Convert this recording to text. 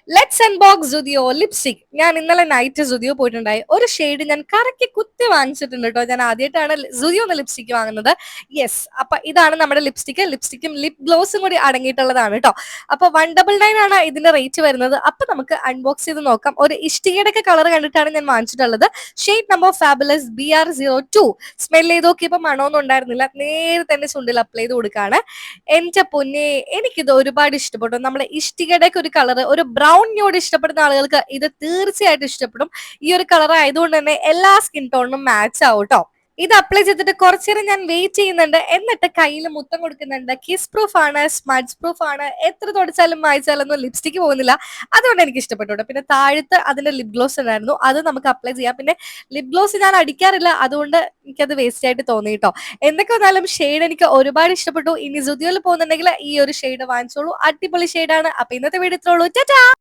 Let's unbox സുദിയോ lipstick. ഞാൻ ഇന്നലെ night സുദിയോ പോയിട്ടുണ്ടായി. ഒരു ഷെയ്ഡ് ഞാൻ കറക്കി കുത്തി വാങ്ങിച്ചിട്ടുണ്ട് കേട്ടോ. ഞാൻ ആദ്യമായിട്ടാണ് സുദിയോന്ന് ലിപ്സ്റ്റിക് വാങ്ങുന്നത്. യെസ്, അപ്പൊ ഇതാണ് നമ്മുടെ ലിപ്സ്റ്റിക്കും ലിപ് ഗ്ലോസും കൂടി അടങ്ങിയിട്ടുള്ളതാണ് കേട്ടോ. അപ്പൊ 199 ആണ് ഇതിന്റെ റേറ്റ് വരുന്നത്. അപ്പൊ നമുക്ക് അൺബോക്സ് ചെയ്ത് നോക്കാം. ഒരു ഇഷ്ടികയുടെ ഒക്കെ കളർ കണ്ടിട്ടാണ് ഞാൻ വാങ്ങിച്ചിട്ടുള്ളത്. Shade number fabulous BR02. Smell ചെയ്ത് നോക്കിയപ്പോ മണമൊന്നും ഉണ്ടായിരുന്നില്ല. നേരെ തന്നെ ചുണ്ടിൽ അപ്ലൈ ചെയ്ത് കൊടുക്കാണ്. എന്റെ പൊന്നെ, എനിക്കിത് ഒരുപാട് ഇഷ്ടപ്പെട്ടു. നമ്മുടെ ഇഷ്ടികയുടെ ഒക്കെ ഒരു കളർ, ഒരു ബ്രൗൺ ന്യൂഡ് ഇഷ്ടപ്പെടുന്ന ആളുകൾക്ക് ഇത് തീർച്ചയായിട്ടും ഇഷ്ടപ്പെടും. ഈ ഒരു കളർ ആയതുകൊണ്ട് തന്നെ എല്ലാ സ്കിൻ ടോണിനും മാച്ച് ആവും കേട്ടോ. ഇത് അപ്ലൈ ചെയ്തിട്ട് കുറച്ചേരം ഞാൻ വെയിറ്റ് ചെയ്യുന്നുണ്ട്. എന്നിട്ട് കയ്യിൽ മുത്തം കൊടുക്കുന്നുണ്ട്. കിസ് പ്രൂഫ് ആണ്, സ്മഡ്ജ് പ്രൂഫ് ആണ്. എത്ര തുടച്ചാലും മായ്ച്ചാലൊന്നും ലിപ്സ്റ്റിക്ക് പോകുന്നില്ല. അതുകൊണ്ട് എനിക്ക് ഇഷ്ടപ്പെട്ടു കേട്ടോ. പിന്നെ താഴത്ത് അതിന്റെ ലിപ് ഗ്ലോസ് ഉണ്ടായിരുന്നു, അത് നമുക്ക് അപ്ലൈ ചെയ്യാം. പിന്നെ ലിപ് ഗ്ലോസ് ഞാൻ അടിക്കാറില്ല, അതുകൊണ്ട് എനിക്കത് വേസ്റ്റ് ആയിട്ട് തോന്നി കേട്ടോ. എന്തൊക്കെ വന്നാലും ഷെയ്ഡ് എനിക്ക് ഒരുപാട് ഇഷ്ടപ്പെട്ടു. ഇനി സുദിയോയിൽ പോകുന്നുണ്ടെങ്കിൽ ഈ ഒരു ഷെയ്ഡ് വാങ്ങിച്ചോളൂ. അടിപൊളി ഷെയ്ഡാണ്. അപ്പൊ ഇന്നത്തെ വീഡിയോ ഇത്രയുള്ളൂ. ടാറ്റാ.